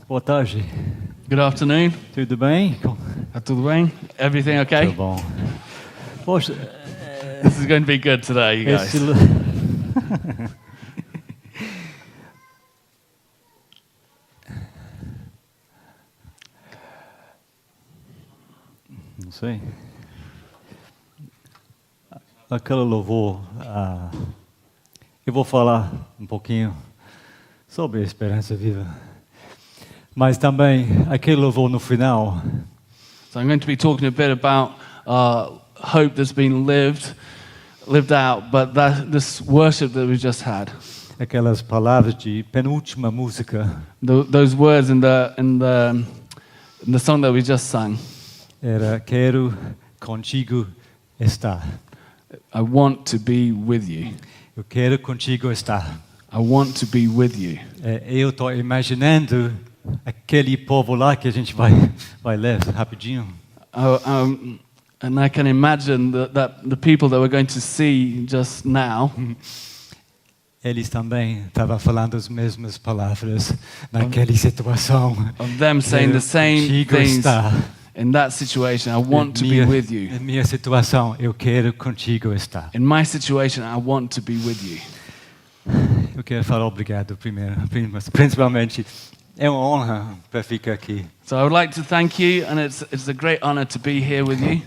Boa tarde. Good afternoon. Tudo bem? Tá tudo bem? Everything okay? Tudo bom. Poxa, This is going to be good today, you guys. esse... Não sei. Aquele louvor, eu vou falar um pouquinho sobre a esperança viva. Mas também aquele louvor no final, So I'm going to be talking a bit about hope that's been lived out, but this worship that we just had, aquelas palavras de penúltima música, those words in the song that we just sang. era quero contigo estar. I want to be with you. Eu quero contigo estar. I want to be with you. Eu estou imaginando aquele povo lá que a gente vai ler rapidinho. And I can imagine that the people that we're going to see just now, Eles também estavam falando as mesmas palavras naquela situação. of them saying the same Contigo things estar. in that situation. I want to be with you. Em minha situação, eu quero contigo estar. In my situation, I want to be with you. Eu quero falar obrigado primeiro, principalmente. É uma honra para ficar aqui. So I would like to thank you, and it's a great honor to be here with you.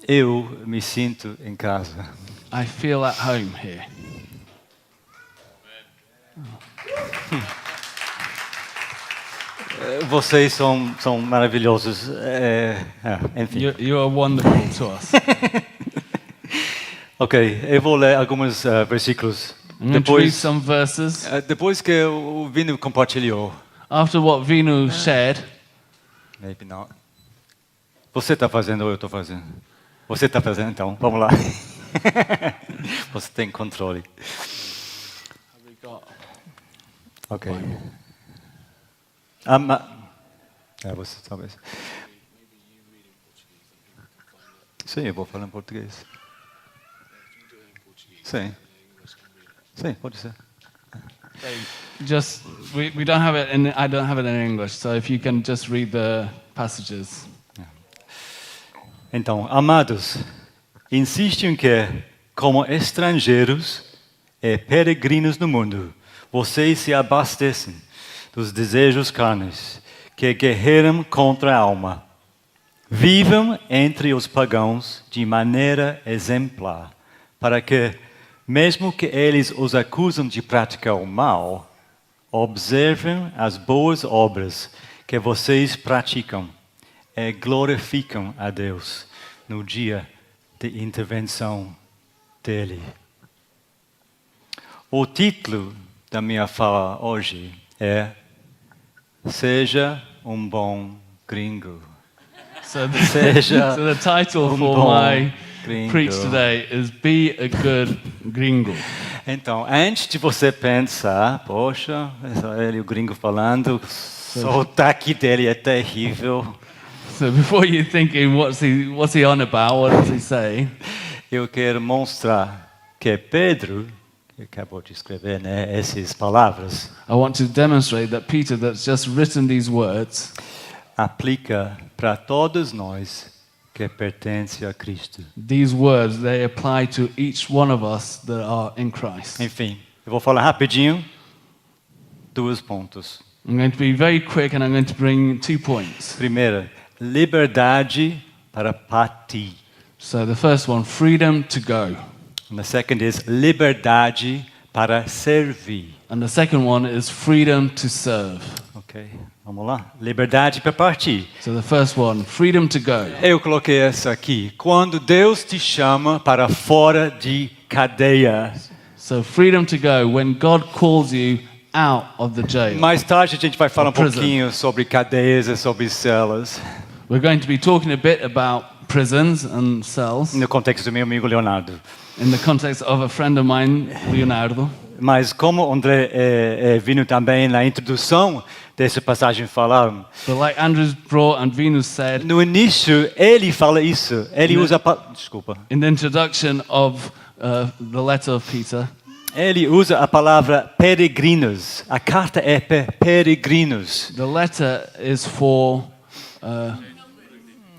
Eu me sinto em casa. I feel at home here. Vocês são maravilhosos. Enfim. You are wonderful to us. Ok, eu vou ler alguns versículos. I'm going to read some verses. Depois que o Vino compartilhou. After what Vinu shared, Maybe not. Você está fazendo ou eu estou fazendo? Você está fazendo, então. Vamos lá. Você tem controle. Ok. Você talvez. Sim, eu vou falar em português. Sim. Sim, pode ser. just we don't have it in. I don't have it in English, so if you can just read the passages. Então, amados, insistem que, como estrangeiros e peregrinos no mundo, vocês se abastecem dos desejos carnes que guerreiam contra a alma. Vivam entre os pagãos de maneira exemplar, para que, mesmo que eles os acusam de praticar o mal, observem as boas obras que vocês praticam e glorificam a Deus no dia de intervenção dele. O título da minha fala hoje é Seja um bom gringo. So Seja the title for bom my gringo. preach today is "Be a Good Gringo." Então, antes de você pensar, poxa, é só ele o gringo falando, o sotaque dele é terrível. So before you're thinking, what's he on about? What does he say? Eu quero mostrar que Pedro, que acabou de escrever, né, essas palavras, I want to demonstrate that Peter, that's just written these words, aplica para todos nós que pertencem a Cristo. these words, they apply to each one of us that are in Christ. Enfim, eu vou falar rapidinho, 2 pontos. I'm going to be very quick, and I'm going to bring 2 points. Primeiro, liberdade para partir. So the first one, freedom to go. And the second is liberdade para servir. And the second one is freedom to serve. Ok, vamos lá. Liberdade para partir. So the first one, freedom to go. Eu coloquei essa aqui. Quando Deus te chama para fora de cadeia. So freedom to go, when God calls you out of the jail. Mais tarde a gente vai falar Prison. pouquinho sobre cadeias e sobre celas. We're going to be talking a bit about prisons and cells No contexto do meu amigo Leonardo. in the context of a friend of mine, Leonardo. Mas como André vindo também na introdução dessa passagem falaram, But like Andrews brought and Venus said, no início ele fala isso. Ele usa desculpa. in the introduction of the letter of Peter, Ele usa a palavra peregrinos. A carta é peregrinos. The letter is for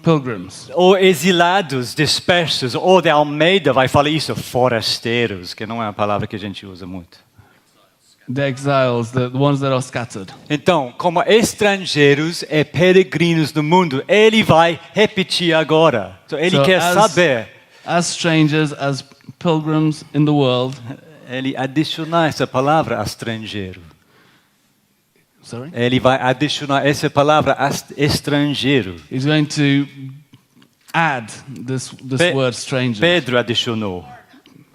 pilgrims. Ou exilados, dispersos. Ou de Almeida vai falar isso, forasteiros, que não é uma palavra que a gente usa muito. The exiles, the ones that are scattered. Então, como estrangeiros e peregrinos no mundo, ele vai repetir agora. Então, ele quer saber. As strangers, as pilgrims in the world. Ele adicionar essa palavra estrangeiro. Sorry? Ele vai adicionar essa palavra estrangeiro. He's going to add this word stranger. Pedro adicionou.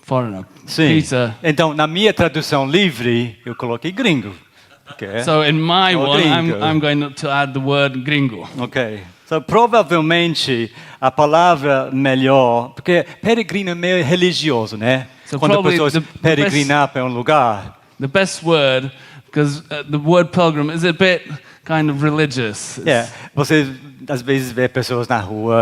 Foreigner. Sim. Peter. Então, na minha tradução livre, eu coloquei gringo. Okay. So in my one, gringo. I'm going to add the word gringo. Ok. So, provavelmente a palavra melhor, porque peregrino é meio religioso, né? So Quando probably pessoas the peregrinar para um lugar. The best word, because the word pilgrim is a bit kind of religious. Você às vezes vê pessoas na rua,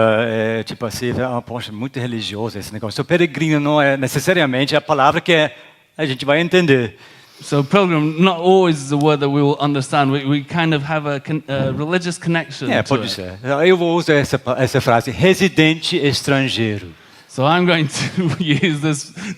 tipo assim, poxa, muito religioso esse negócio. So, peregrino não é necessariamente a palavra que a gente vai entender. So pilgrim, not always is a word that we will understand. We kind of have a religious connection to Pode it. ser. Eu vou usar essa frase, residente estrangeiro. So I'm going to use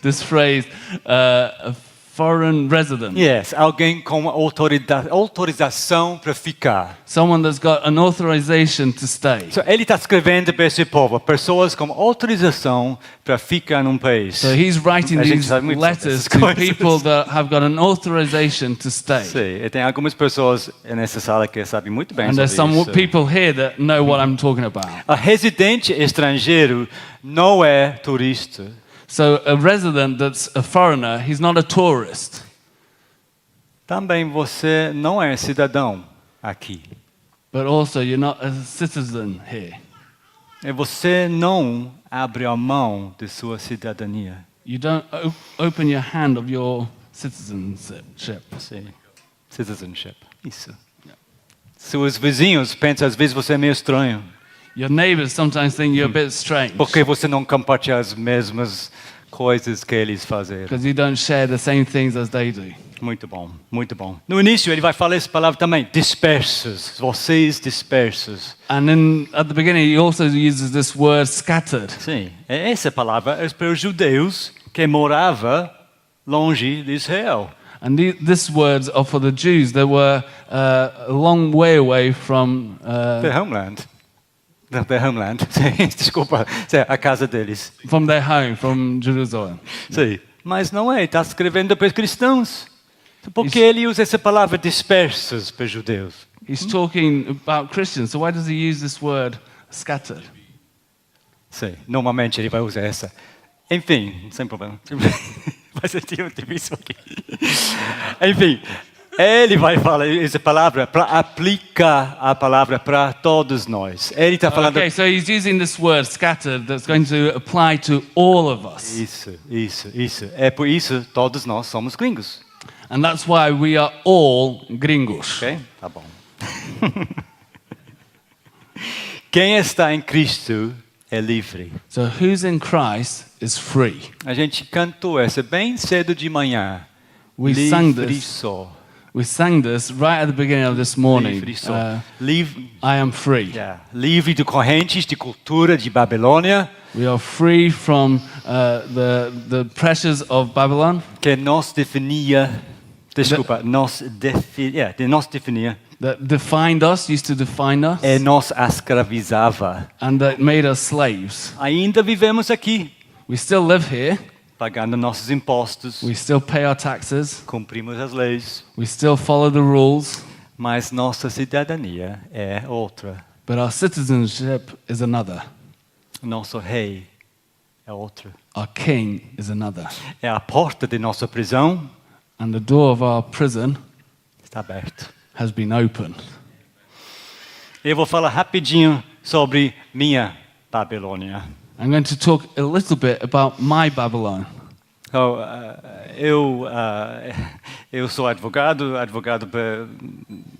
this phrase, a foreign resident. Yes, alguém com autorização para ficar. Someone that's got an authorization to stay. So, ele está escrevendo para esse povo, pessoas com autorização para ficar num país. So he's writing A gente these sabe muito letters dessas to coisas. people that have got an authorization to stay. Sim, e tem algumas pessoas nessa sala que sabem muito bem And sobre there's some isso. people here that know what I'm talking about. A residente estrangeiro não é turista. So a resident that's a foreigner, he's not a tourist. Também você não é cidadão aqui. But also you're not a citizen here. E você não abre a mão de sua cidadania. You don't open your hand of your citizenship. Sim. Citizenship. Isso. Seus vizinhos pensam às vezes você é meio estranho. Your neighbors sometimes think you're a bit strange Porque você não compartilha as mesmas coisas que eles fazem. because you don't share the same things as they do. Muito bom, muito bom. No início ele vai falar essa palavra também, dispersos, vocês dispersos. And then at the beginning he also uses this word scattered. Sim, essa palavra é para os judeus que moravam longe de Israel. And these words are for the Jews that were a long way away from The homeland. The homeland. Sim, desculpa, sim, a casa deles. from their home, from Jerusalem. Sim. Mas não é, está escrevendo para os cristãos. Por que ele usa essa palavra dispersos para os judeus? He's talking about Christians, so why does he use this word scattered? Sim, normalmente ele vai usar essa. Enfim, sem problema. Vai ser difícil aqui. Enfim, ele vai falar essa palavra para aplicar a palavra para todos nós. Ele está falando. Okay, so he's using this word scattered that's going to apply to all of us. Isso. É por isso todos nós somos gringos. And that's why we are all gringos. Ok? Tá bom. Quem está em Cristo é livre. So who's in Christ is free. A gente cantou essa bem cedo de manhã. We sang Livre this. só. We sang this right at the beginning of this morning. Livre só. Livre. I am free. Yeah. Livre de correntes de cultura de Babilônia, We are free from the pressures of Babylon que nos definia, nos definia that defined us, used to define us, e nos escravizava. and that made us slaves. Ainda vivemos aqui, We still live here. pagando nossos impostos, We still pay our taxes. cumprimos as leis, We still follow the rules. mas nossa cidadania é outra. But our citizenship is another. Nosso rei é outro. Our king is another. É a porta de nossa prisão And the door of our prison está aberta. has been opened. Eu vou falar rapidinho sobre minha Babilônia. I'm going to talk a little bit about my Babylon. Oh, eu sou advogado por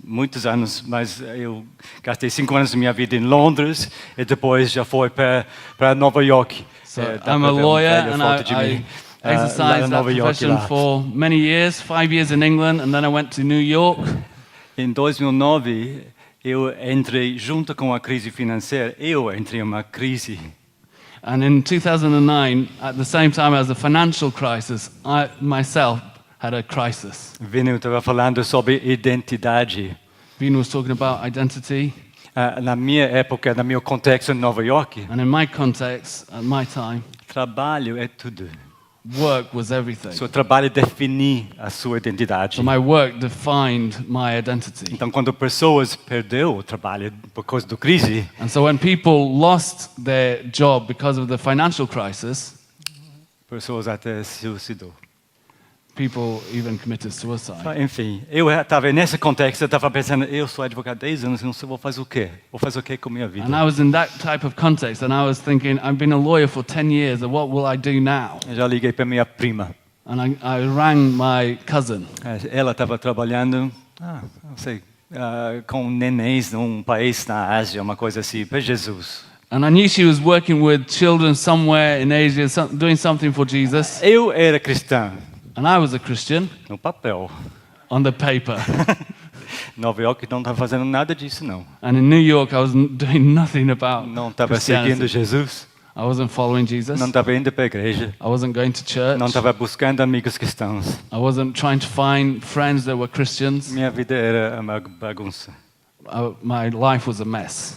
muitos anos, mas eu gastei 5 anos da minha vida em Londres e depois já fui para Nova York. So Dá I'm pra a ver uma lawyer velha and foto de I mim. lá em exercised that Nova York. profession Lá. for many years, 5 years in England, and then I went to New York. Em 2009, eu entrei junto com a crise financeira. Eu entrei em uma crise. And in 2009, at the same time as the financial crisis, I myself had a crisis. Vini estava falando sobre identidade. Vina was talking about identity, Na minha época, no meu contexto em Nova York, and in my context, at my time, trabalho é tudo. work was everything. Seu trabalho define a sua identidade. So my work defined my identity. Então, quando pessoas perderam o trabalho por causa da crise, And so when people lost their job because of the financial crisis, pessoas até se suicidou. people even committed suicide. Enfim, eu estava nesse contexto, eu estava pensando, eu sou advogado há 10 anos, não sei, vou fazer o quê? Vou fazer o quê com a minha vida? And I was in that type of context, and I was thinking, I've been a lawyer for 10 years, and what will I do now? Eu já liguei para minha prima. And I rang my cousin. Ela estava trabalhando, não sei, com nenéns num país na Ásia, uma coisa assim, para Jesus. And I knew she was working with children somewhere in Asia, doing something for Jesus. Eu era cristão, And I was a Christian no papel. on the paper. Nova York não estava fazendo nada disso, não. And in New York, I was doing nothing about Não estava seguindo Christianity. Jesus, I wasn't following Jesus. não estava indo para a igreja, I wasn't going to church. não estava buscando amigos cristãos. I wasn't trying to find friends that were Christians. Minha vida era uma bagunça. My life was a mess.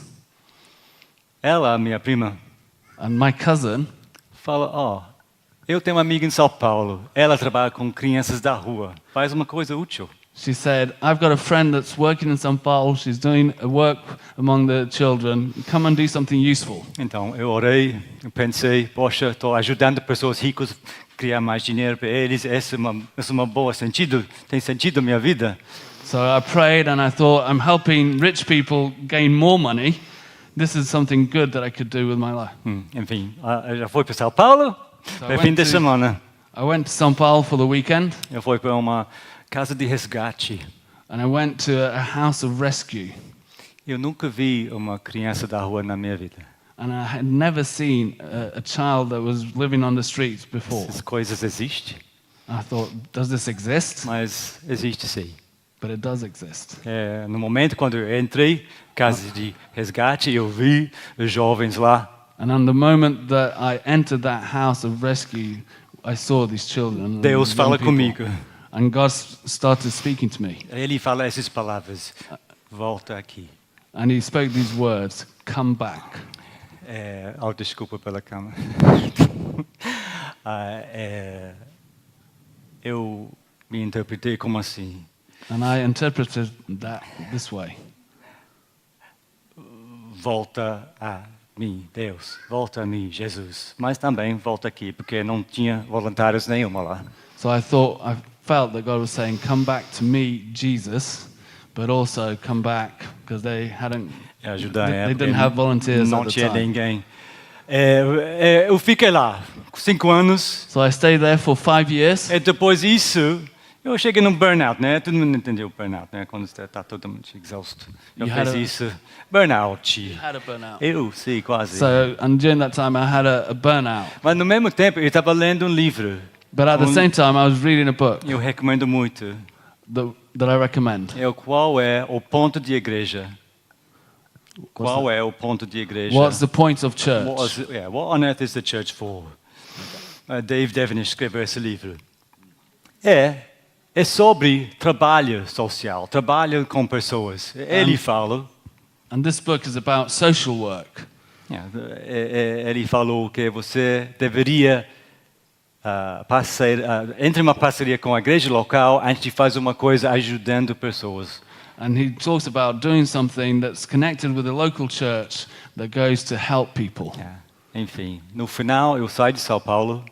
Ela, minha prima, And my cousin, fala, eu tenho uma amiga em São Paulo, ela trabalha com crianças da rua, faz uma coisa útil. she said, I've got a friend that's working in São Paulo. She's doing a work among the children. Come and do something useful. Então, eu orei, eu pensei, poxa, estou ajudando pessoas ricas a criar mais dinheiro para eles, esse é uma boa sentido, tem sentido na minha vida. So I prayed and I thought, I'm helping rich people gain more money. This is something good that I could do with my life. Enfim, eu já fui para São Paulo, So para fim de semana. I went to São Paulo for the weekend, Eu fui para uma casa de resgate. and I went to a house of rescue. Eu nunca vi uma criança da rua na minha vida. And I had never seen a child that was living on the streets before. Essas coisas existem, I thought, does this exist? mas existe sim. But it does exist. No momento quando eu entrei, casa de resgate, eu vi os jovens lá. And on the moment that I entered that house of rescue, I saw these children. Deus young fala people. comigo. And God started speaking to me. Ele fala essas palavras: volta aqui. And He spoke these words, come back. Desculpa pela câmera. Eu me interpretei como assim: And I interpreted that this way. volta a mim, Deus, volta a mim, Jesus. Mas também volta aqui, porque não tinha voluntários nenhuma lá. So I felt that God was saying, come back to me, Jesus, but also come back, because they Ajudar they didn't have volunteers não at the tinha time. ninguém. Eu fiquei lá 5 anos. So I stayed there for 5 years. E depois disso, eu cheguei no burnout, né? Todo mundo entendeu o burnout, né? Quando você está totalmente exausto. Eu You had fiz a- isso. Burnout. Had a burnout. Eu sei, quase. So, and during that time, I had a burnout. Mas no mesmo tempo, eu estava lendo um livro. But at the same time, I was reading a book Eu recomendo muito. that I recommend. Qual é o ponto de igreja? Qual é o ponto de igreja? What's the point of church? What on earth is the church for? Dave Devenish escreveu esse livro. É sobre trabalho social, trabalho com pessoas. Ele fala. And this book is about social work. Ele falou que você deveria entre uma parceria com a igreja local, a gente faz uma coisa ajudando pessoas. And he talks about doing something that's connected with the local church that goes to help people. Enfim, no final eu saio de São Paulo.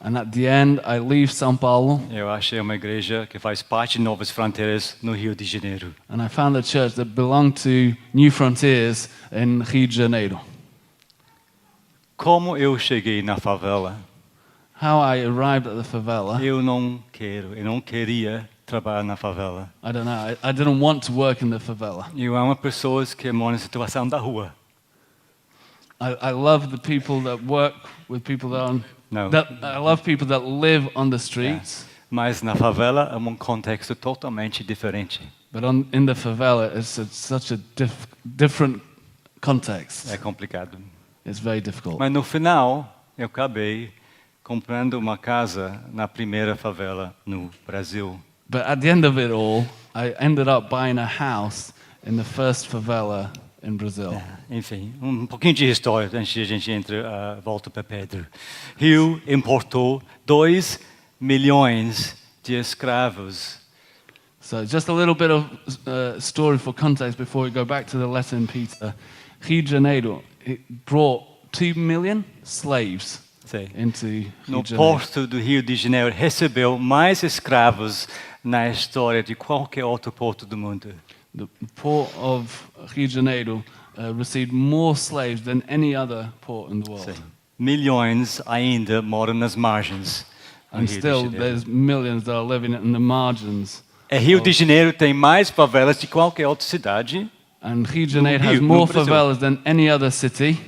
And at the end, I leave São Paulo, Eu achei uma igreja que faz parte de Novas Fronteiras no Rio de Janeiro. and I found a church that belonged to New Frontiers in Rio de Janeiro. Como eu cheguei na favela? How I arrived at the favela, Eu não queria trabalhar na favela. I don't know. I didn't want to work in the favela. Eu amo pessoas que moram em situação da rua. I love the people that work with people that are Não. I love people that live on the streets, Mas na favela é um contexto totalmente diferente. but in the favela, such a different context. É complicado. It's very difficult. Mas no final, eu acabei comprando uma casa na primeira favela no Brasil. But at the end of it all, I ended up buying a house in the first favela in Brazil. Enfim, um pouquinho de história antes de a gente volta para Pedro. Rio importou 2 milhões de escravos. So just a little bit of story for context before we go back to the letter in Peter. Rio de Janeiro it brought 2 million slaves Sei. into Rio No de Janeiro. porto do Rio de Janeiro recebeu mais escravos na história de qualquer outro porto do mundo. The port of Rio de Janeiro received more slaves than any other port in the world. Sim. Milhões ainda moram nas margens do And Rio de still, Janeiro. there's millions that are living in the margins. Rio de Janeiro tem mais favelas de qualquer outra cidade. And Rio de Janeiro has Rio, no more Brasil. favelas than any other city.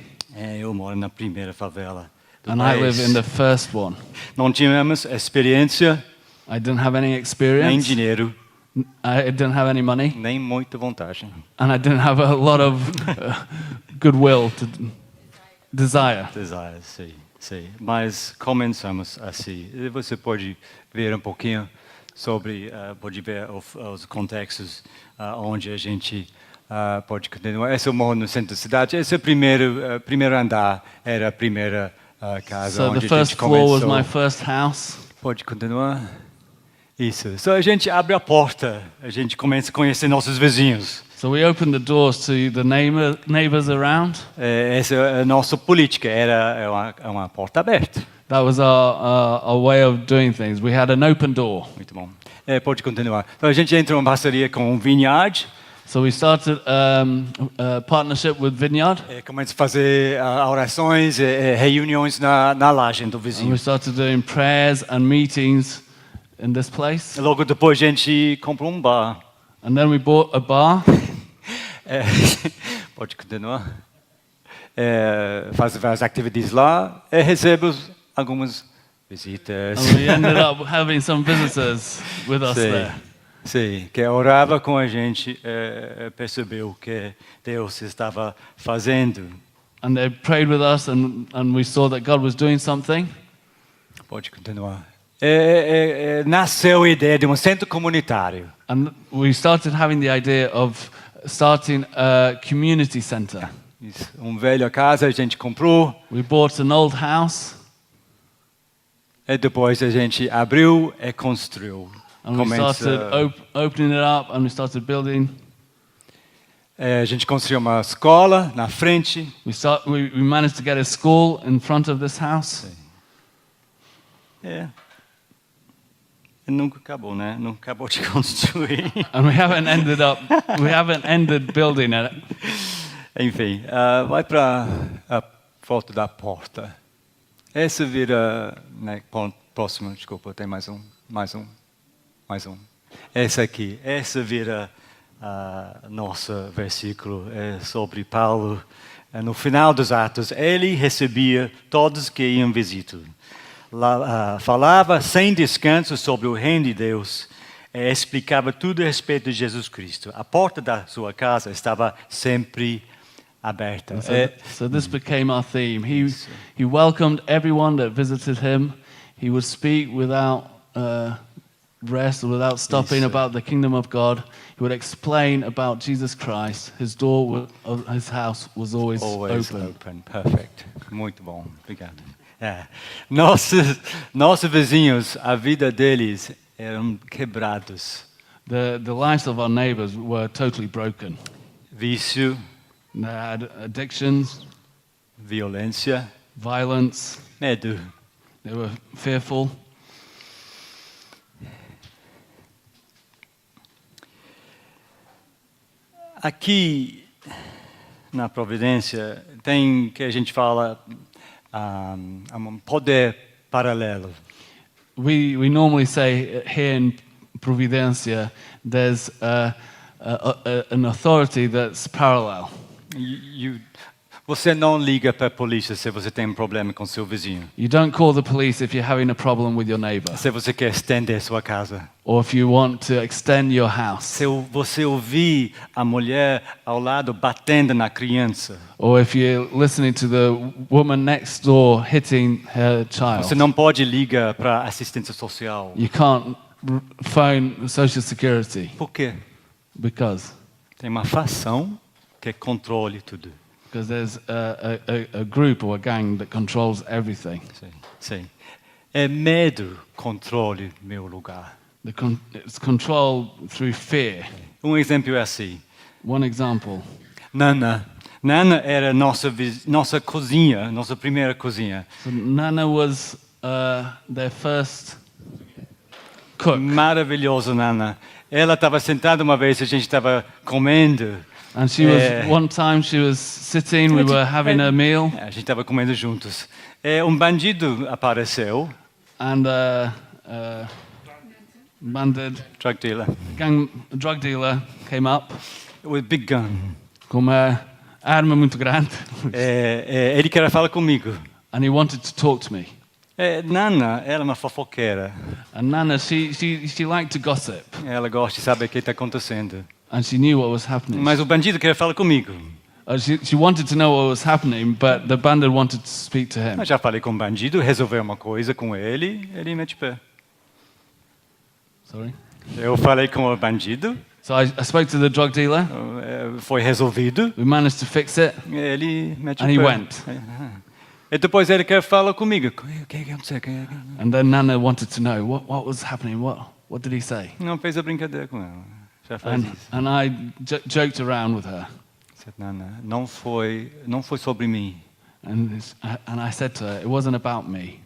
Eu moro na primeira favela do And I país. live in the first one. Não tínhamos experiência, I didn't have any nem experience. dinheiro, I didn't have any money. nem muita vontade. And I didn't have a lot of goodwill to desire. Desire, sei. Mas começamos assim. E você pode ver um pouquinho sobre, pode ver os contextos onde a gente pode continuar. Esse eu moro no centro da cidade. Esse primeiro andar era a primeira casa So onde the a first gente floor was começou. my first house. Pode continuar? Isso. Só a gente abre a porta, a gente começa a conhecer nossos vizinhos. So we opened the doors to the neighbors around. Essa é a nossa política, é uma porta aberta. That was our way of doing things. We had an open door. Muito bom. Pode continuar. Então a gente entrou em parceria com o Vineyard, So we started a partnership with Vineyard. começa a fazer orações, reuniões na laje do And vizinho. we started doing prayers and meetings in this place. Logo depois a gente comprou um bar. And then we bought a bar. Pode continuar. Faz várias atividades lá e recebemos algumas visitas. And we ended up having some visitors with us there. Sim, que orava com a gente, percebeu que Deus estava fazendo. And they prayed with us, and we saw that God was doing something. Pode continuar. Nasceu a ideia de um centro comunitário. And we started having the idea of starting a community center. Isso, velha casa a gente comprou, We bought an old house, e depois a gente abriu e construiu. and we started opening it up, and we started building. A gente construiu uma escola na frente. We managed to get a school in front of this house. E nunca acabou, né? Nunca acabou de construir. And we haven't ended building it. Enfim, vai para a foto da porta. Essa vira, né, próximo, desculpa, tem mais um. Essa aqui, essa vira nosso versículo, é sobre Paulo. No final dos Atos, ele recebia todos que iam visitar. Falava sem descanso sobre o reino de Deus, explicava tudo a respeito de Jesus Cristo. A porta da sua casa estava sempre aberta. So this became our theme. He welcomed everyone that visited him. He would speak without rest, without stopping Isso. about the kingdom of God. He would explain about Jesus Christ. His door of his house was always open. Perfect. Muito bom. Obrigado. Nossos vizinhos, a vida deles eram quebrados. The lives of our neighbors were totally broken. Vício, They had addictions, violência, violence. medo. They were fearful. Aqui na Providência tem que a gente fala um poder paralelo. We normally say here in Providencia there's an authority that's parallel. Você não liga para a polícia se você tem um problema com seu vizinho. You don't call the police if you're having a problem with your neighbor, Se você quer estender sua casa. or if you want to extend your house, Se você ouvir a mulher ao lado batendo na criança, or if you're listening to the woman next door hitting her child. você não pode ligar para a assistência social. You can't phone Social Security Por quê? because Tem uma facção que controle tudo. there's a group or a gang that controls everything. Sim, sim. É medo controle meu lugar. It's controlled through fear. Um exemplo é assim. One example. Nana era nossa cozinha, nossa primeira cozinha. So Nana was their first cook, Maravilhoso, Nana. Ela estava sentada uma vez, a gente estava comendo. and she was one time she was sitting. We were having a meal, A gente estava comendo juntos. Bandido apareceu, and bandit drug dealer, drug dealer came up with big gun. com uma arma muito grande, Ele queria falar comigo. and he wanted to talk to me. Nana, ela é uma fofoqueira. And Nana, she liked to gossip, Ela gosta de saber o que está acontecendo. and she knew what was happening. Mas o bandido queria falar comigo. She wanted to know what was happening, but the bandit wanted to speak to him. Eu já falei com o bandido, resolvi uma coisa com ele mete pé. Sorry. Eu falei com o bandido, So I spoke to the drug dealer. foi resolvido, We managed to fix it, ele mete and o he pé. went. E depois ele quer falar comigo. O que aconteceu? And then Nana wanted to know what was happening. What did he say? Não fez a brincadeira com ela. Já faz isso. And I joked around with her, Disse, Nana, não foi sobre mim, and I said to her, it wasn't about me.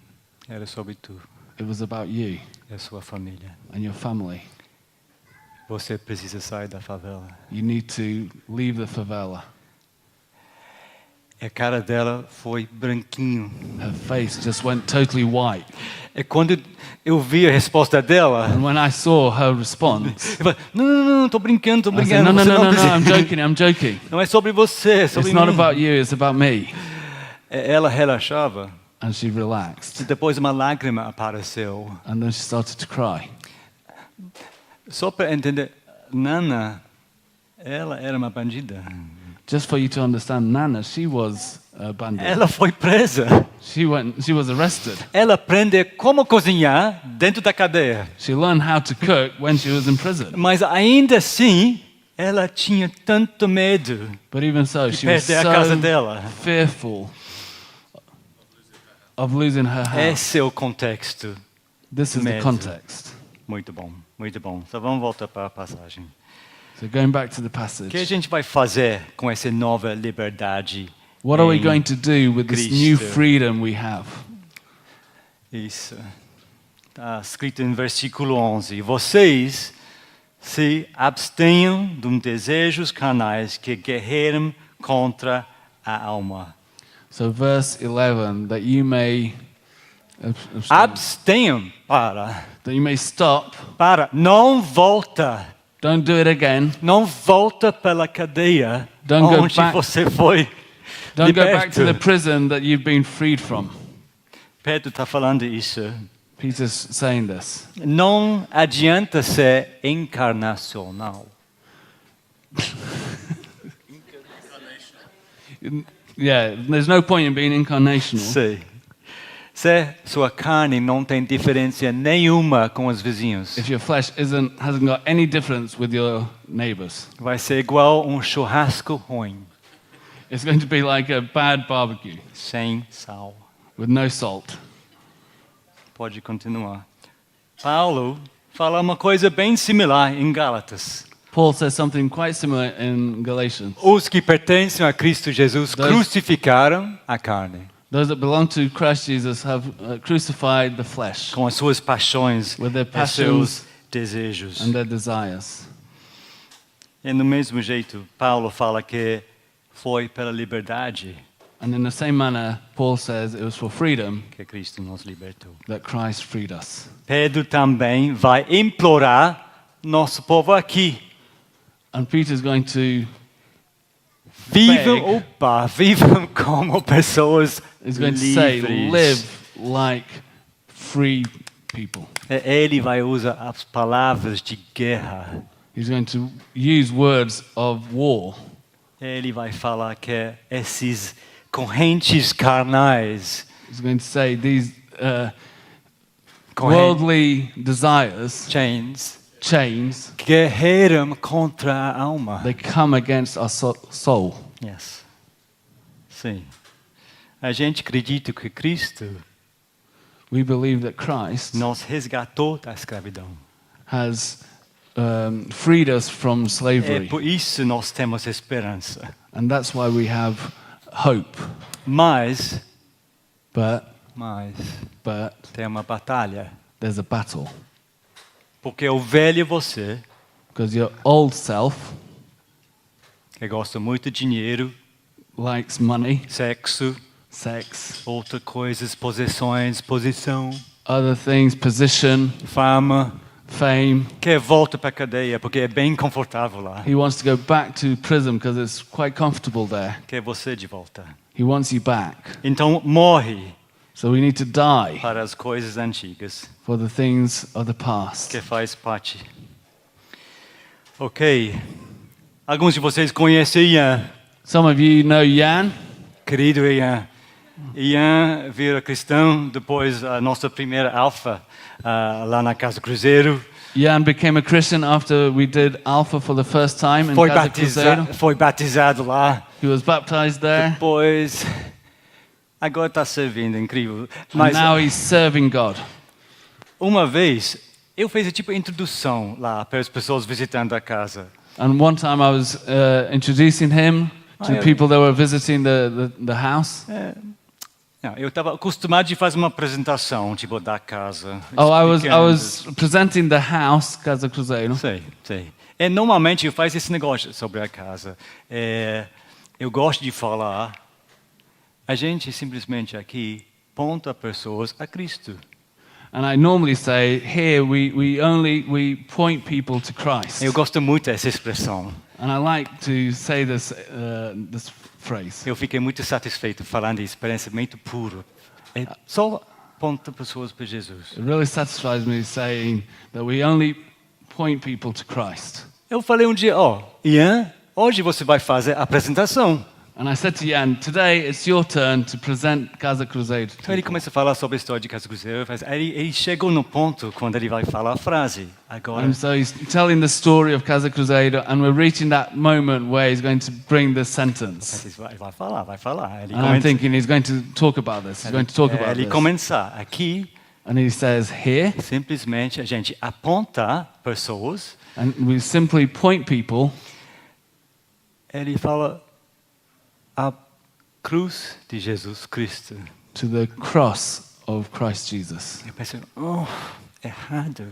era sobre tu It was about you e a sua família. and your family. Você precisa sair da favela. You need to leave the favela. A cara dela foi branquinho. Her face just went totally white. E quando eu vi a resposta dela, And when I saw her response, eu falei, não, estou brincando, I said, no, você não I'm precisa." I'm joking. Não é sobre você, é sobre It's not mim. about you, it's about me. Ela relaxava. And she relaxed. E depois uma lágrima apareceu. And then she started to cry. Só para entender, Nana, ela era uma bandida. Just for you to understand, Nana, she was a bandit. Ela foi presa. She was arrested. Ela aprende como cozinhar dentro da cadeia. She learned how to cook when she was in prison. Mas ainda assim, ela tinha tanto medo But even so, de she was perder a casa so dela. fearful of losing her house. Esse é o contexto. This is the medo. context. Muito bom, muito bom. Então vamos voltar para a passagem. So going back to the O que a passage, gente vai fazer com essa nova liberdade? what are we em going to do with this new Cristo? freedom we have? Isso. Está escrito em versículo 11. Vocês se abstenham de desejos carnais que guerreiam contra a alma. So verse 11, that you may Abstenham para, stop, não volta. don't do it again, Não volta pela cadeia Don't go onde back. você foi don't go back to the liberto. prison that you've been freed from. Pedro está falando isso. Peter's saying this. Não adianta ser encarnacional. Yeah, there's no point in being incarnational. Sei. Se sua carne não tem diferença nenhuma com os vizinhos, If your flesh hasn't got any difference with your neighbors, vai ser igual churrasco ruim, it's going to be like a bad barbecue sem sal. with no salt. Pode continuar. Paulo fala uma coisa bem similar em Gálatas. Paul says something quite similar in Galatians. Os que pertencem a Cristo Jesus Those- crucificaram a carne Those that belong to Christ Jesus have crucified the flesh com as suas paixões with their e passions seus desejos. and their desires. E do mesmo jeito, Paulo fala que foi pela liberdade And in the same manner, Paul says it was for freedom que Cristo nos libertou. that Christ freed us. Pedro também vai implorar nosso povo aqui. And Peter's going to Vivam, vivam como pessoas He's going to say, livres. live like free people. Ele vai usar as palavras de guerra. He's going to use words of war. Ele vai falar que esses correntes carnais, He's going to say these correntes, worldly desires, chains, guerreiram contra a alma. they come against our soul. Yes. Sim. A gente acredita que Cristo We believe that Christ nos resgatou da escravidão. has freed us from É slavery. por isso nós temos esperança. And that's why we have hope. Mas But tem uma batalha. there's a battle. Porque o velho você, Because your old self que gosta muito de dinheiro, likes money, sexo, sex, outras coisas, possessões, posição, other things, position, fama, fame. quer volta para a cadeia porque é bem confortável lá. He wants to go back to prison because it's quite comfortable there. Quer você de volta. He wants you back. Então morre So we need to die para as coisas antigas, for the things of the past. que faz parte. Ok. Alguns de vocês conhecem Ian. Some of you know Jan. Querido Ian. Ian vira cristão depois a nossa primeira alfa lá na Casa Cruzeiro. Jan became a Christian after we did Alpha for the first time in Casa Cruzeiro. Foi batizado lá. He was baptized there. Depois, agora está servindo, incrível. And Mas now he's serving God. uma vez, eu fiz tipo introdução lá para as pessoas visitando a casa. And one time I was introducing him to the people that were visiting the house. Não, eu estava acostumado de fazer uma apresentação, tipo, da casa. Oh, I explicando. was presenting the house, Casa Cruzeiro. Sei. Normalmente eu faço esse negócio sobre a casa. Eu gosto de falar. A gente simplesmente aqui ponta pessoas a Cristo. And I normally say, here we point people to Christ. Eu gosto muito dessa expressão. And I like to say this phrase. Eu fiquei muito satisfeito falando de experiência muito pura. Só ponta pessoas para Jesus. It really satisfies me saying that we only point people to Christ. Eu falei um dia, Ian, hoje você vai fazer a apresentação. And I said to Jan, today it's your turn to present Casa Cruzeiro. Então ele começa a falar sobre a história de Casa Cruzeiro. Ele chegou no ponto quando ele vai falar a frase. Agora, And so he's telling the story of Casa Cruzeiro, and we're reaching that moment where he's going to bring this sentence. vai falar. Ele And I'm thinking he's going to talk about this. He's going to talk about ele this. começar aqui, And he says, here, simplesmente a gente aponta pessoas. and we simply point people Ele fala a cruz de Jesus Cristo. to the cross of Christ Jesus. Eu pensei, errado.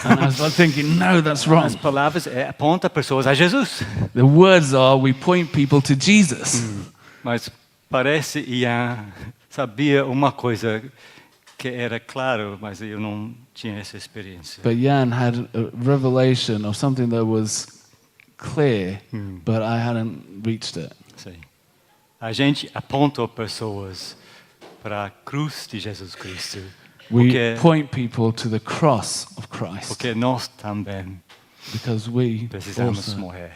And I was thinking, no, that's wrong. As palavras aponta pessoas a Jesus. The words are, we point people to Jesus. Mas parece Ian sabia uma coisa que era claro, mas eu não tinha essa experiência. But Jan had a revelation of something that was clear, but I hadn't reached it. Sim. A gente aponta pessoas para a cruz de Jesus Cristo. We point people to the cross of Christ Porque nós também because we precisamos also morrer.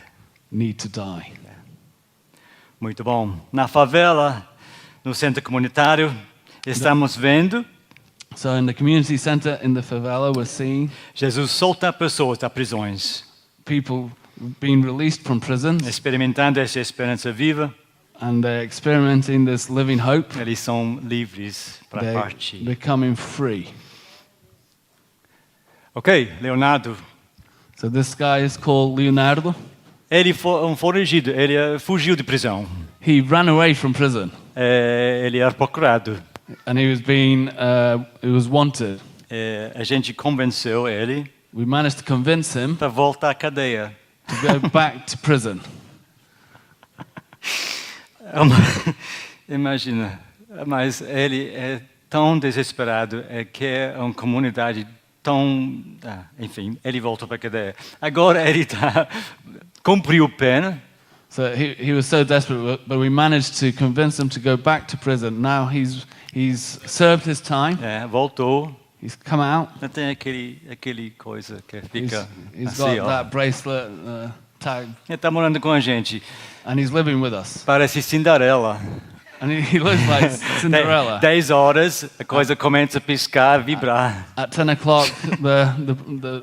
need to die. Muito bom. Na favela, no centro comunitário, estamos vendo So in the community center in the favela, we're seeing Jesus soltar pessoas das prisões, people being released from prisons, experimentando essa esperança viva. and they're experimenting this living hope. Eles são livres para They're partir. becoming free. Ok, Leonardo. So this guy is called Leonardo. Ele foi foragido, ele fugiu de prisão. He ran away from prison, Ele era procurado. and he was wanted. A gente convenceu ele We managed to convince him para voltar à cadeia. to go back to prison. Imagina, mas ele é tão desesperado, quer uma comunidade tão... enfim, ele voltou para a cadeia. Agora ele cumpriu pena. So he was so desperate, but we managed to convince him to go back to prison. Now he's served his time. Voltou. He's come out. Não tem aquele coisa que fica He's assim, got ó. that bracelet tag, Ele está morando com a gente. and he's living with us. Parece Cinderela. And he looks like Cinderella. 10 horas, a coisa começa a piscar, vibrar. At 10 o'clock,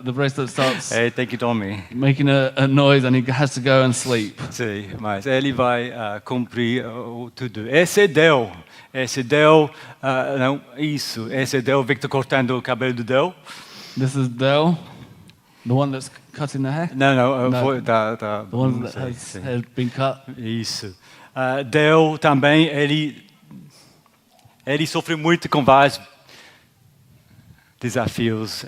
the bracelet starts Tem que dormir. making a noise, and he has to go and sleep. Sim, mas ele vai cumprir tudo. Esse é Del, não, isso. Esse é Del, Victor cortando o cabelo do Del. This is Dell, the one that's cutting the hair. Não, No. foi, tá, The one não that sei, has sim. has been cut. Isso. Del também, ele sofreu muito com vários desafios,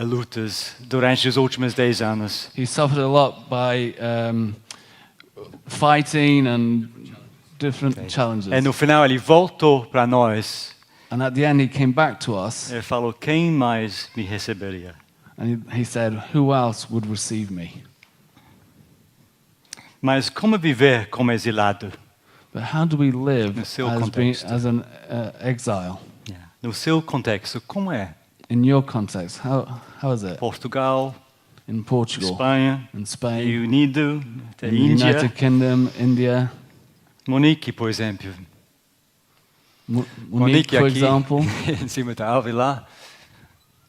lutas durante os últimos 10 anos. He suffered a lot by fighting and different challenges. No final ele voltou para nós. And at the end, he came back to us, Ele falou, quem mais me receberia? and he said, "Who else would receive me?" Mas como viver como exilado? But how do we live No seu as contexto. an exile? No seu contexto, como é? In your context, how is it? Portugal, In Portugal, Espanha, in Spain, Reino Unido, in the Índia. United Kingdom, India. Monique, por exemplo. Monique, for aqui, example, em cima da árvore lá.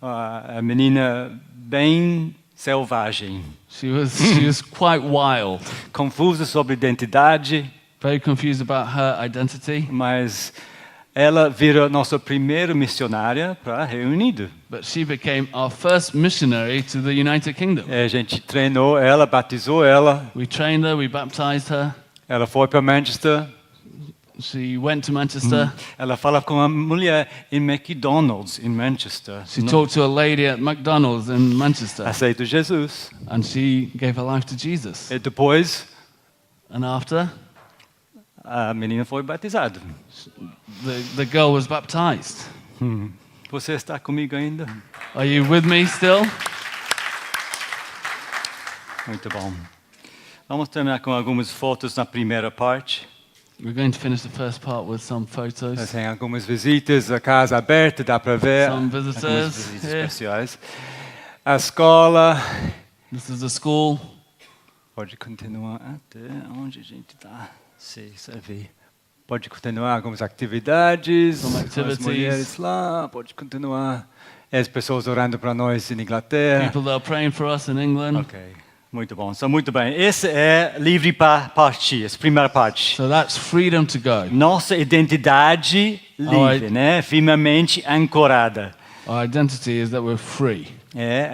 A menina bem selvagem, she was quite wild, confusa sobre identidade, very confused about her identity. mas ela virou nossa primeira missionária para Reino Unido. But she became our first missionary to the United Kingdom. A gente treinou ela, batizou ela, We trained her, we baptized her. ela foi para Manchester. She went to Manchester. Ela fala com uma mulher em McDonald's, em Manchester. She talked to a lady at McDonald's in Manchester, Aceito Jesus. and she gave her life to Jesus. E depois, And after, a menina foi batizada. the girl was baptized. Você está comigo ainda? Are you with me still? Muito bom. Vamos terminar com algumas fotos na primeira parte. We're going to finish the first part with some photos. Tem algumas visitas, a casa aberta, dá para ver. Some visitors Algumas visitas here. especiais. A escola. This is the school. Pode continuar até onde a gente está. Se servir. Pode continuar algumas atividades. Some com activities. As mulheres lá. Pode continuar. As pessoas orando para nós na Inglaterra. People that are praying for us in England. Ok. Muito bom. Então, muito bem. Esse é livre para partir. Essa primeira parte. So that's freedom to go. Nossa identidade livre, né? Firmemente ancorada. Our identity is that we're free,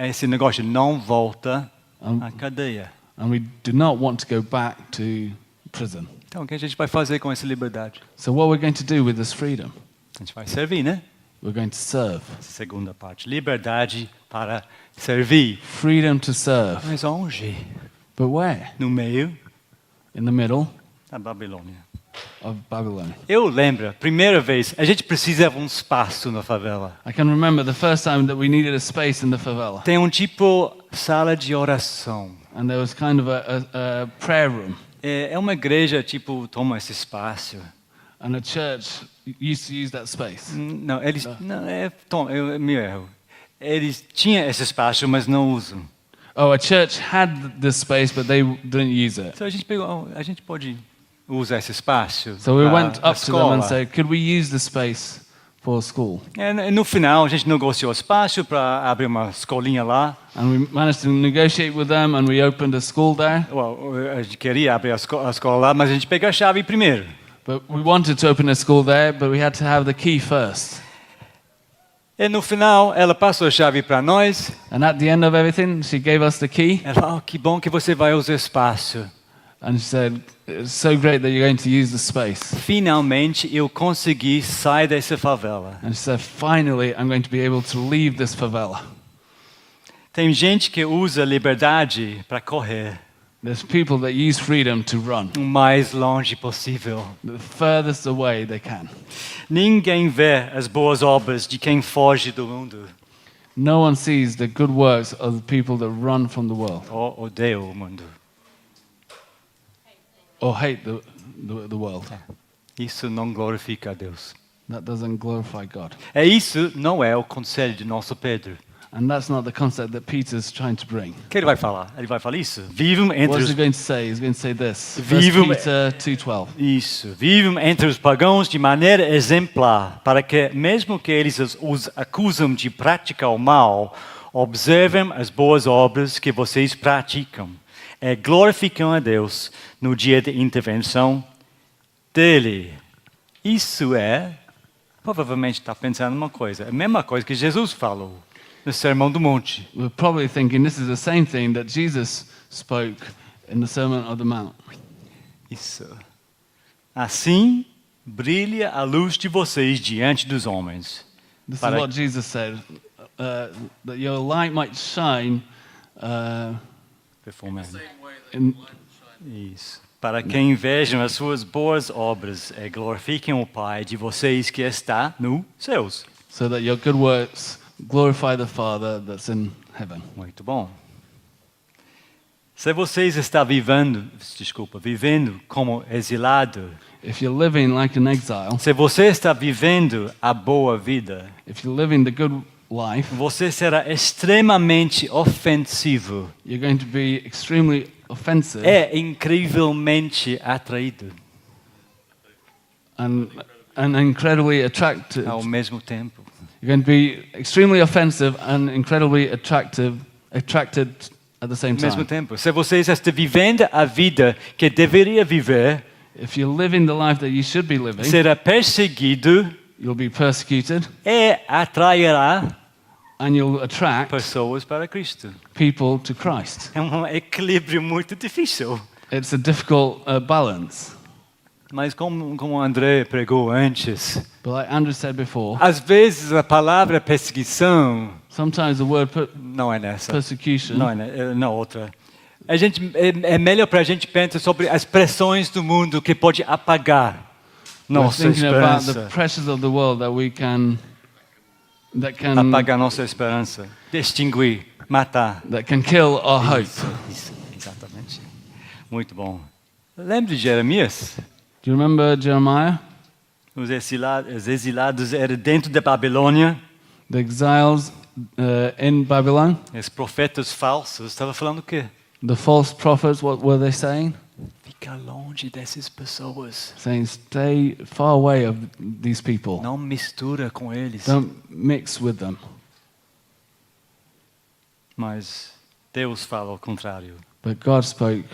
Esse negócio não volta Um, à cadeia. and we do not want to go back to prison. Então, o que a gente vai fazer com essa liberdade? So what we're going to do with this freedom? A gente vai servir, né? We're going to serve. Segunda parte. Liberdade para servir. Freedom to serve. Mas onde? But where? No meio In the middle da Babilônia. of Babylon. Eu lembro, primeira vez, a gente precisava um espaço na favela. I can remember the first time that we needed a space in the favela. Tem um tipo sala de oração. And there was kind of a prayer room. É uma igreja, tipo, toma esse espaço. And a church used to use that space. Não, eles... Não, é meu erro. Eles tinham esse espaço, mas não usam. Oh, a church had this space, but they didn't use it. Então a gente pegou, a gente pode usar esse espaço So we pra went a up to them and escola. said, could we use the space for school? No final, a gente negociou espaço para abrir uma escolinha lá. And we managed to negotiate with them, and we opened a school there. A gente queria abrir a escola lá, mas a gente pegou a chave primeiro. But we wanted to open a school there, but we had to have the key first. E no final, ela passou a chave para nós. And at the end of everything, she gave us the key, Ela falou, que bom que você vai usar espaço. and she said, it's so great that you're going to use the space. Finalmente, eu consegui sair dessa favela. And she said, finally, I'm going to be able to leave this favela. Tem gente que usa a liberdade para correr There's people that use freedom to run o mais longe possível. the furthest away they can. Ninguém vê as boas obras de quem foge do mundo. No one sees the good works of the people that run from the world Ou odeia o mundo. or hate the world. Isso não glorifica a Deus. That doesn't glorify God. Isso não é o conselho de nosso Pedro. And that's not the concept that Peter's trying to bring. O que ele vai falar? Ele vai falar isso. Vivam entre What is os... he going to say? He's going to say this. 1 Vivam- Peter 2:12. Isso. Vivam entre os pagãos de maneira exemplar, para que, mesmo que eles os acusam de praticar o mal, observem as boas obras que vocês praticam. E glorificam a Deus no dia de intervenção dele. Isso provavelmente está pensando uma coisa, a mesma coisa que Jesus falou no Sermão do Monte. We're probably thinking this is the same thing that Jesus spoke in the Sermon on the Mount. Isso. Assim, brilha a luz de vocês diante dos homens. This Para- is what Jesus said, that your light might shine Perfume. in, Isso. Para que invejam as suas boas obras e glorifiquem o Pai de vocês que está nos céus. so that your good works glorify the Father that's in heaven. Muito bom. Se vocês estão vivendo como exilado, If you're living like an exile, se você está vivendo a boa vida, if you're living the good life, você será extremamente ofensivo you're going to be extremely offensive é incrivelmente atraído and incredibly attractive. ao mesmo tempo. You're going to be extremely offensive and incredibly attracted at the same Ao mesmo time. tempo, se você está vivendo a vida que deveria viver, If you're living the life that you should be living, será perseguido you'll be persecuted e atrairá and you'll attract pessoas para Cristo. people to Christ. É um equilíbrio muito difícil. It's a difficult balance. Mas como André pregou antes, But like Andrew said before, às vezes a palavra perseguição sometimes the word não é nessa, persecution, não é na outra. É melhor para a gente pensar sobre as pressões do mundo que pode apagar we're nossa thinking about the esperança, pressures of the world that can apagar nossa esperança, extinguir, matar. kill our hope. Isso, exatamente. Muito bom. Lembra de Jeremias? Do you remember Jeremiah? Os exilados eram dentro da Babilônia. The exiles in Babylon, Os profetas falsos estavam falando o quê? the false prophets, what were they saying? Fica longe dessas pessoas. Saying, stay far away of these people. Não mistura com eles. Don't mix with them. Mas Deus fala ao contrário. But God spoke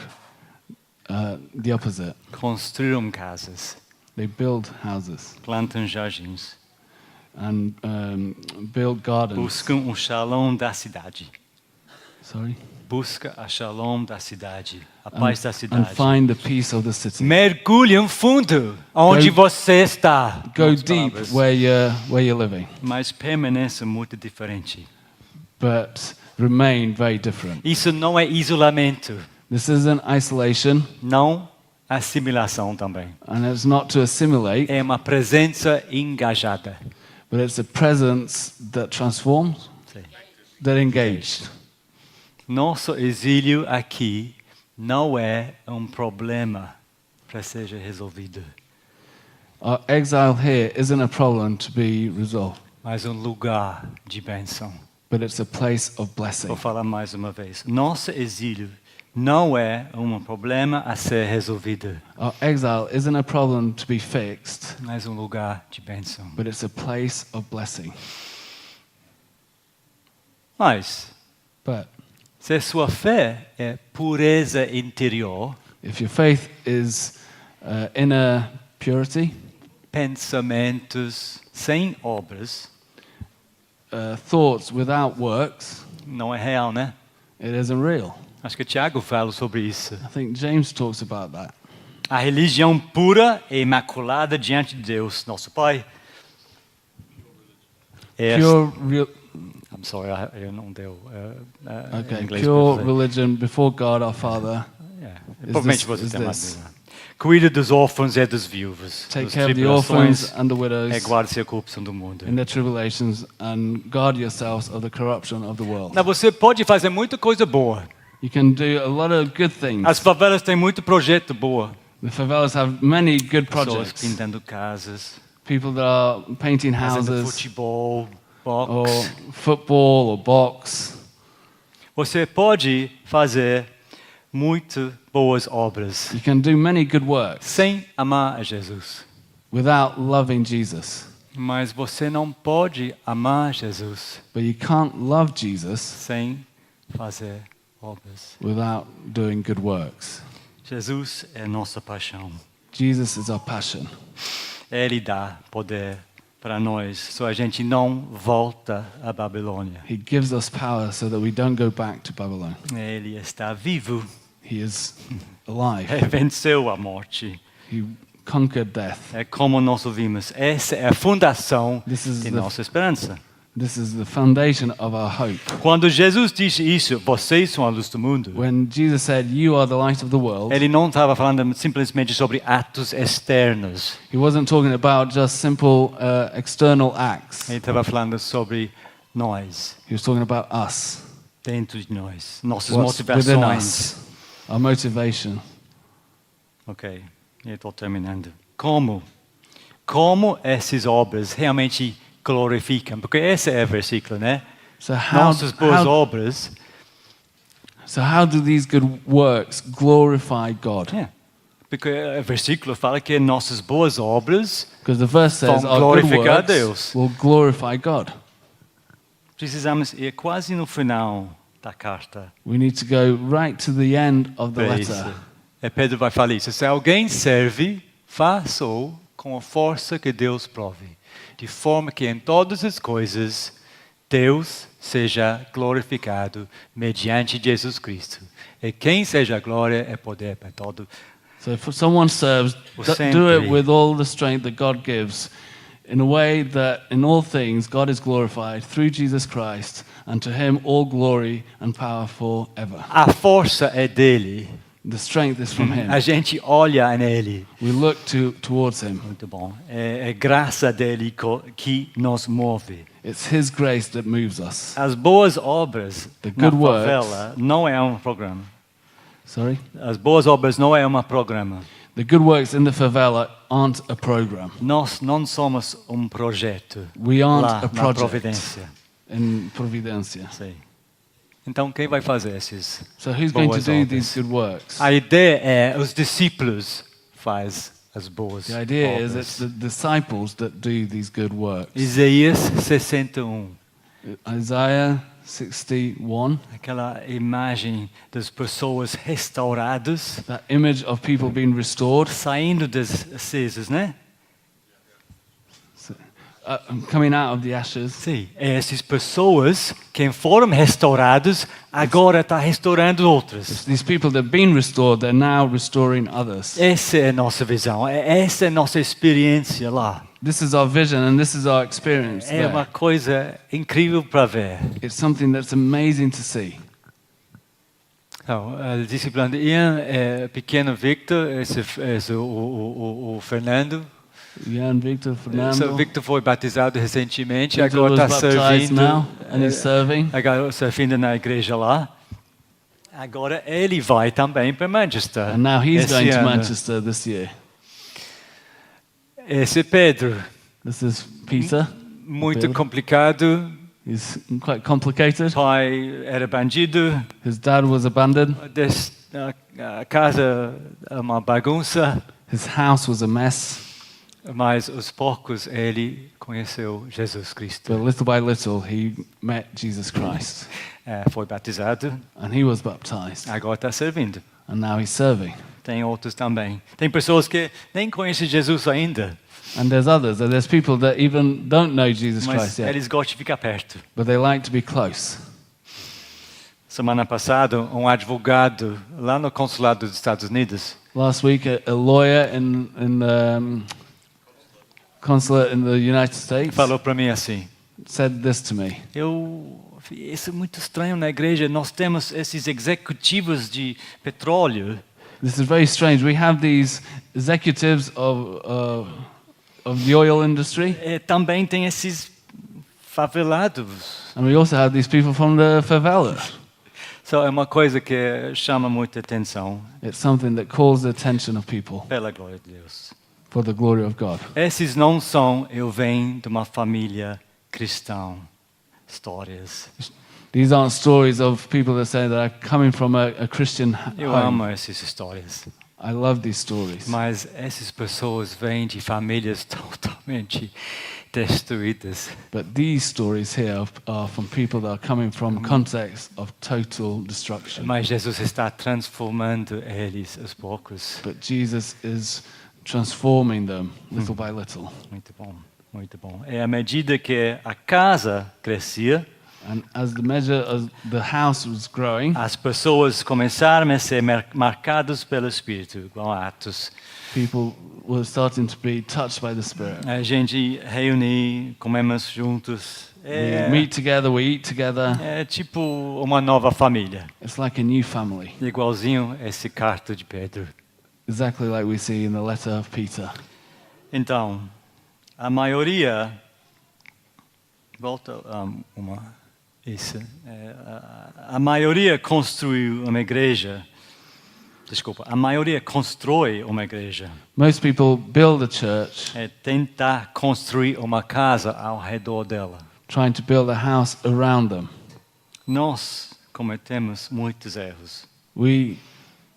the opposite. Construam casas, They build houses plantam jardins, and build gardens. buscam o shalom da cidade. Sorry? Busca a shalom da cidade, a paz da And cidade. find the peace of the city. Mergulham fundo onde Go- você está. Go Nas deep palavras. where you're living, Mas permaneça muito diferente. but remain very different. Isso não é isolamento, This isn't isolation, não assimilação também. and it's not to assimilate, É uma presença engajada. but it's a presence that transforms, Sim. that engaged. Nosso exílio aqui não é um problema para seja resolvido, Our exile here isn't a problem to be resolved, mas um lugar de bênção. but it's a place of blessing. Vou falar mais uma vez. Nosso exílio não é um problema a ser resolvido, Our exile isn't a problem to be fixed, mas um lugar de bênção. but it's a place of blessing. Mas But se sua fé é pureza interior, if your faith is inner purity, pensamentos sem obras, thoughts without works, não é real, né? it isn't real. Acho que Tiago fala sobre isso. I think James talks about that. A religião pura e imaculada diante de Deus, nosso Pai. É Pure, real, I'm sorry, eu não deu okay, em inglês. pure para dizer. religion before God our Father. Yeah. is Provavelmente this- você is tem mais. this. Cuida dos órfãos e das viúvas. Take das care of the tribulações orphans and the widows e guarde-se a corrupção do mundo. in their tribulations, and guard yourselves of the corruption of the world. Não, você pode fazer muita coisa boa. You can do a lot of good things. As favelas têm muito projeto boa. The favelas have many good pessoas projects. pintando casas, People that are painting fazendo houses, futebol, or boxe. football, or box. Você pode fazer muito boas obras You can do many good works sem amar a Jesus. without loving Jesus. Mas você não pode amar Jesus But you can't love Jesus sem fazer obras. without doing good works. Jesus é nossa paixão. Jesus is our passion. Ele dá poder para nós, só a gente não volta à Babilônia. He gives us power so that we don't go back to Babylon. Ele está vivo, He is alive. venceu a morte. He conquered death. É como nós ouvimos, essa é a fundação This is de the- nossa esperança. This is the foundation of our hope. Quando Jesus disse isso, vocês são a luz do mundo, When Jesus said, "You are the light of the world," ele não estava falando simplesmente sobre atos externos. he wasn't talking about just simple external acts. Ele estava falando sobre nós, He was talking about us, dentro de nós, nossas what's within motivações. us, our motivation. Ok, eu estou terminando. Como essas obras realmente glorificam? Porque esse é o versículo, né? So Nossas boas obras. how do these good works glorify God? É, porque o versículo fala que nossas boas obras Because the verse says vão our good glorificar works Deus. will glorify God. Precisamos ir quase no final da carta. We need to go right to the end of the para letter. isso. Pedro vai falar isso. Se alguém serve, faça-o com a força que Deus prove, de forma que em todas as coisas Deus seja glorificado mediante Jesus Cristo. E quem seja a glória é poder para todo. So if someone serves, do sempre. it with all the strength that God gives, in a way that in all things God is glorified through Jesus Christ, and to him all glory and power forever. A força é dele. The strength is from him. A gente olha nele. We look towards him. Muito bom. É graça dele que nos move. It's his grace that moves us. As boas obras The na good works. favela não é um programa. Sorry? As boas obras não é um programa. The good works in the favela aren't a program. Nós não somos um projeto We aren't lá a na project Providência. in Providencia. Sim. Então, quem vai fazer esses So who's going to boas do obras? these good works? A ideia é os discípulos faz as boas The idea is obras. it's the disciples that do these good works. Isaías 61, Isaiah 61, aquela imagem das pessoas restauradas, that image of people being restored, saindo das cinzas, né? coming out of the ashes. Sim. Essas pessoas que foram restauradas agora estão restaurando outras. These people that have been restored, they're now restoring others. Essa é a nossa visão, essa é a nossa experiência lá. This is our vision and this is our experience. É uma There. coisa incrível para ver. It's something that's amazing to see. Então, a disciplina de Ian é pequeno Victor, esse o Fernando. Jan Victor O Fernando. Victor foi batizado recentemente, Victor agora was está baptized servindo. now and he's serving. Agora servindo na igreja lá. Agora ele vai também para Manchester. And now he's esse going to ano. Manchester this year. Esse é Pedro, This is Peter. muito Pedro. complicado. He's quite complicated. Pai era bandido. His dad was abandoned. A casa é uma bagunça. His house was a mess. Mas aos poucos ele conheceu Jesus Cristo. But little by little, he met Jesus Christ. Foi batizado, And he was baptized. agora está servindo. And now he's serving. Tem outros também. Tem pessoas que nem conhecem Jesus ainda, And there's others. There's people that even don't know Jesus mas Christ yet. eles gostam de ficar perto. But they like to be close. Semana passada, um advogado lá no consulado dos Estados Unidos Last week, a lawyer in consulate in the United States falou para mim assim: said this to me. isso é muito estranho na igreja. Nós temos esses executivos de petróleo. This is very strange. We have these executives of the oil industry, Também tem esses favelados. and we also have these people from the favela. Então, é uma coisa que chama muita atenção, It's something that calls the attention of people pela glória de Deus. for the glory of God. Esses não são, eu venho de uma família cristã, histórias. These aren't stories of people that say that I'm coming from a Christian Eu home. amo essas histórias. I love these stories. Mas essas pessoas vêm de famílias totalmente destruídas. But these stories here are from people that are coming from contexts of total destruction. Mas Jesus está transformando eles aos poucos. But Jesus is transforming them little by little. Muito bom, muito bom. E à medida que a casa crescia, And as the measure of the house was growing, as pessoas começaram a ser marcadas pelo Espírito, igual a Atos. people were starting to be touched by the Spirit. A gente reúne, comemos juntos. We meet together, we eat together. É tipo uma nova família, It's like a new family, igualzinho esse carta de Pedro. exactly like we see in the letter of Peter. Então, a maioria volta isso. A maioria construiu uma igreja. Desculpa, a maioria constrói uma igreja. Most people build a church É tentar construir uma casa ao redor dela. trying to build a house around them. Nós cometemos muitos erros, We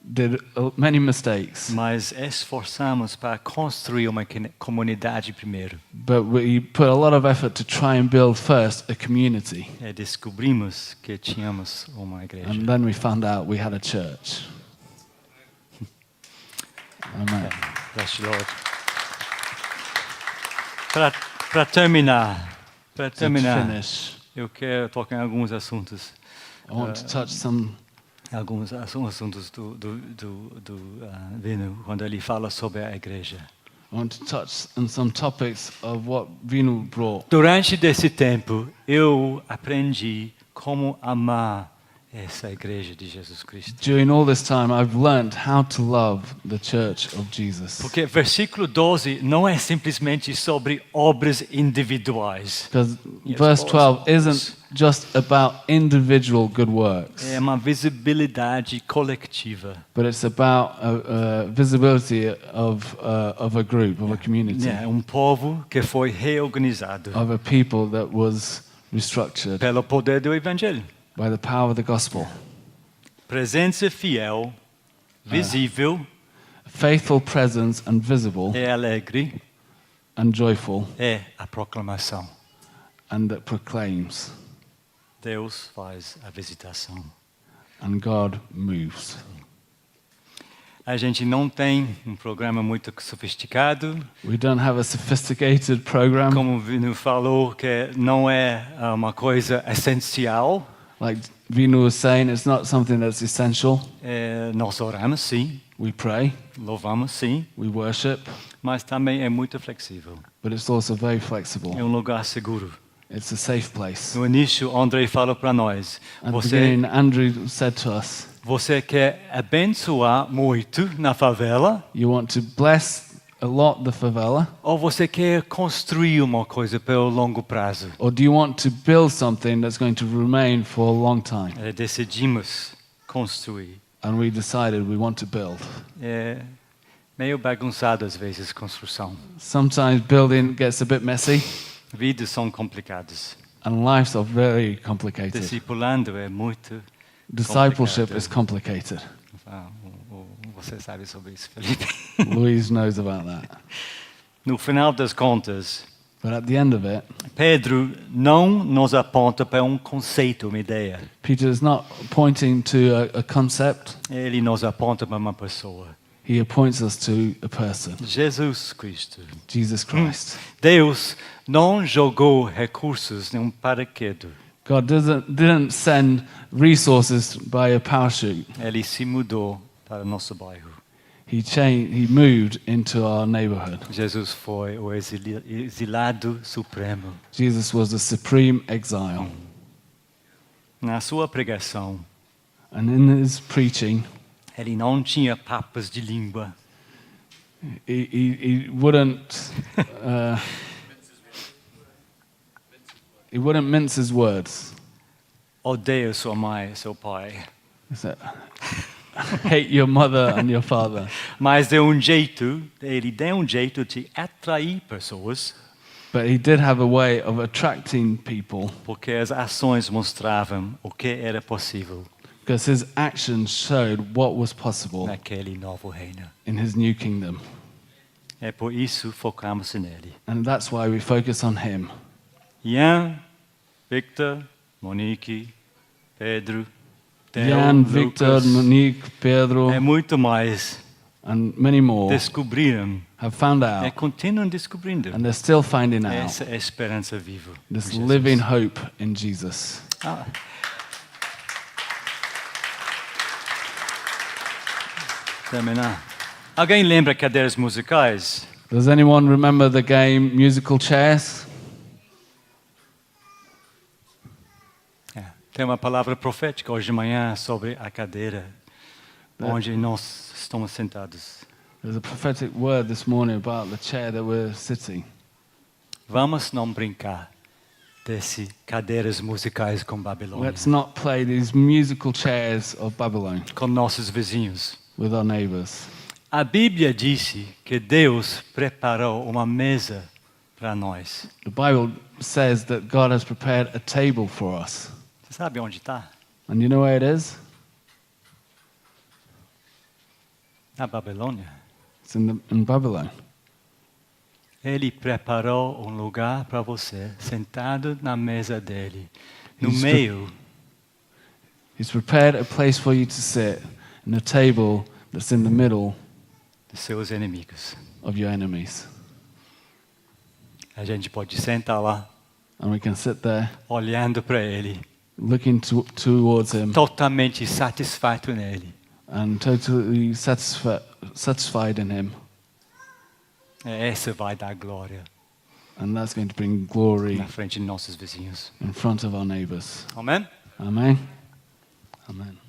did many mistakes, mas esforçamos para construir uma comunidade primeiro. but we put a lot of effort to try and build first a community. E descobrimos que tínhamos uma igreja. And then we found out we had a church. Amen. Bless you, Lord. Para terminar, To finish, eu quero tocar em alguns assuntos. I want to touch some Alguns assuntos do Vino, quando ele fala sobre a igreja. I want to touch on some topics of what Vinu brought. Durante esse tempo, eu aprendi como amar essa igreja de Jesus Cristo. During all this time, I've learned how to love the church of Jesus. Porque versículo 12 não é simplesmente sobre obras individuais. Because Yes, verse boys. 12 isn't just about individual good works, É uma visibilidade coletiva. but it's about visibility of a group, of a community, É um povo que foi reorganizado of a people that was restructured pelo poder do evangelho. by the power of the gospel. Presença fiel, visível, Faithful presence and visible e alegre and joyful, é a proclamação. and that proclaims, Deus faz a visitação. and God moves. A gente não tem um programa muito sofisticado, We don't have a sophisticated program. como o Vino falou, que não é uma coisa essencial. Like Vinu was saying, it's not something that's essential. Nós oramos, sim, We pray, louvamos, sim, we worship, mas também é muito flexível. but it's also very É flexible. um lugar seguro. It's a safe place. No início, André falou para nós: At the você, beginning, Andrew said to us, você quer abençoar muito na favela, you want to bless a lot the favela, ou você quer construir uma coisa pelo longo prazo? or do you want to build something that's going to remain for a long time? Decidimos construir. And we decided we want to build. É meio bagunçado às vezes construção. Sometimes building gets a bit messy, Vidas são complicadas. and lives are very complicated. Discipulando é muito. Discipleship complicado. is complicated. Você sabe sobre isso, Felipe. Louise knows about that. No final das contas, But at the end of it, Pedro não nos aponta para um conceito, uma ideia. Peter is not pointing to a concept, Ele nos aponta para uma pessoa. he points us to a person, Jesus Cristo. Jesus Christ. Deus não jogou recursos em um paraquedo. God didn't send resources by a parachute. Ele se mudou para o nosso bairro. He moved into our neighborhood. Jesus foi o exilado supremo. Jesus was the supreme exile. Na sua pregação, And in his preaching, ele não tinha papas de língua. he wouldn't he wouldn't mince his words. Odeia sua mãe, seu pai. He said, hate your mother and your father. Mas ele deu um jeito de atrair pessoas, But he did have a way of attracting people porque as ações mostravam o que era possível because his actions showed what was possible naquele novo reino. in his new kingdom. É por isso focamos nele. And that's why we focus on him. Ian, Victor, Monique, Pedro, Theo, Jan, Victor, Lucas, Monique, Pedro, é muito mais. and many more Descobriram, have found out, continuam descobrindo. and they're still finding out Essa é a esperança viva. this em Jesus. living hope in Jesus. Ah. Terminar. Alguém lembra cadeiras musicais? Does anyone remember the game Musical Chairs? Tem uma palavra profética hoje de manhã sobre a cadeira onde nós estamos sentados. There's a prophetic word this morning about the chair that we're sitting. Vamos não brincar desse cadeiras musicais com Babilônia, Let's not play these musical chairs of Babylon com nossos vizinhos. with our neighbors. A Bíblia disse que Deus preparou uma mesa para nós. The Bible says that God has prepared a table for us. Você sabe onde está? And you know where it is? Na Babilônia. It's in Babylon. Ele preparou um lugar para você, sentado na mesa dele, no He's meio He's prepared a place for you to sit and a table that's in the middle dos seus inimigos. of your enemies. A gente pode sentar lá, And we can sit there olhando para ele, looking towards him totalmente satisfeito nele. and totally satisfied in him. Essa vai dar glória And that's going to bring glory na frente de nossos vizinhos. in front of our neighbors. Amém? Amen. Amen.